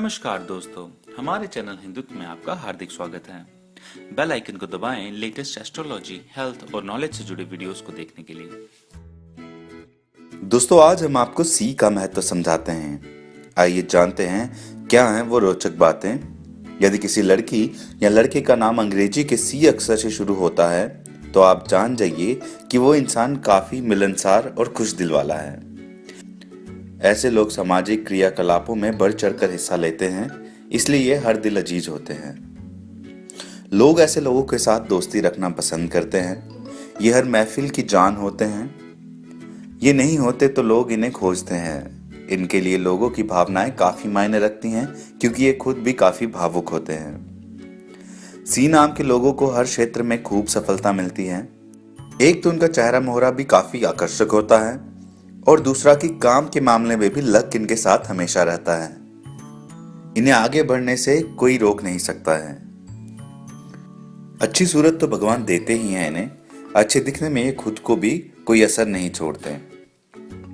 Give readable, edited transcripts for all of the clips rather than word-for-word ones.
नमस्कार दोस्तों, हमारे चैनल हिंदुत्व में आपका हार्दिक स्वागत है। बेल आइकन को दबाएं लेटेस्ट एस्ट्रोलॉजी, हेल्थ और नॉलेज से जुड़े वीडियोस को देखने के लिए। दोस्तों, आज हम आपको सी का महत्व समझाते हैं। आइए जानते हैं क्या हैं वो रोचक बातें। यदि किसी लड़की या लड़के का नाम अंग्रेजी के सी अक्षर से शुरू होता है तो आप जान जाइए कि वो इंसान काफी मिलनसार और खुश दिल वाला है। ऐसे लोग सामाजिक क्रियाकलापों में बढ़ चढ़कर हिस्सा लेते हैं, इसलिए ये हर दिल अजीज होते हैं। लोग ऐसे लोगों के साथ दोस्ती रखना पसंद करते हैं। ये हर महफिल की जान होते हैं। ये नहीं होते तो लोग इन्हें खोजते हैं। इनके लिए लोगों की भावनाएं काफी मायने रखती हैं, क्योंकि ये खुद भी काफी भावुक होते हैं। सी नाम के लोगों को हर क्षेत्र में खूब सफलता मिलती है। एक तो उनका चेहरा मोहरा भी काफी आकर्षक होता है और दूसरा कि काम के मामले में भी लक इनके साथ हमेशा रहता है। इन्हें आगे बढ़ने से कोई रोक नहीं सकता है। अच्छी सूरत तो भगवान देते ही हैं इन्हें, अच्छे दिखने में ये खुद को भी कोई असर नहीं छोड़ते।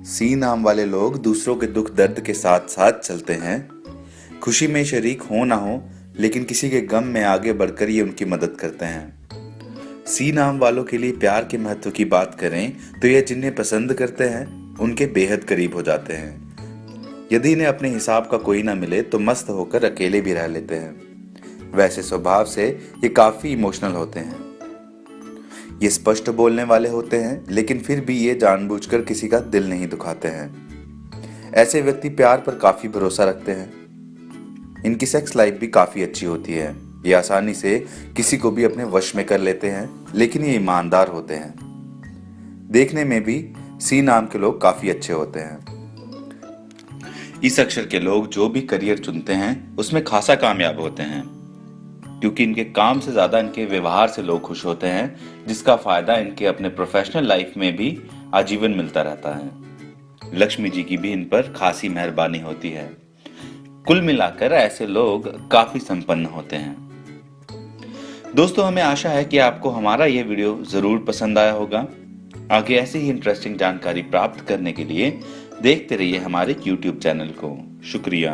सी नाम वाले लोग दूसरों के दुख दर्द के साथ साथ चलते हैं। खुशी में शरीक हो ना हो, लेकिन किसी के गम में आगे बढ़कर ये उनकी मदद करते हैं। सी नाम वालों के लिए प्यार के महत्व की बात करें तो ये जिन्हें पसंद करते हैं उनके बेहद करीब हो जाते हैं। यदि इन्हें अपने हिसाब का कोई ना मिले तो मस्त होकर अकेले भी रह लेते हैं। वैसे स्वभाव से ये काफी इमोशनल होते हैं। ये स्पष्ट बोलने वाले होते हैं, लेकिन फिर भी ये जानबूझकर किसी का दिल नहीं दुखाते हैं। ऐसे व्यक्ति प्यार पर काफी भरोसा रखते हैं। इनकी सेक्स लाइफ भी काफी अच्छी होती है। ये आसानी से किसी को भी अपने वश में कर लेते हैं, लेकिन ये ईमानदार होते हैं। देखने में भी सी नाम के लोग काफी अच्छे होते हैं। इस अक्षर के लोग जो भी करियर चुनते हैं उसमें खासा कामयाब होते हैं, क्योंकि इनके काम से ज्यादा इनके व्यवहार से लोग खुश होते हैं, जिसका फायदा इनके अपने प्रोफेशनल लाइफ में भी आजीवन मिलता रहता है। लक्ष्मी जी की भी इन पर खासी मेहरबानी होती है। कुल मिलाकर ऐसे लोग काफी संपन्न होते हैं। दोस्तों, हमें आशा है कि आपको हमारा ये वीडियो जरूर पसंद आया होगा। आगे ऐसी ही इंटरेस्टिंग जानकारी प्राप्त करने के लिए देखते रहिए हमारे YouTube चैनल को। शुक्रिया।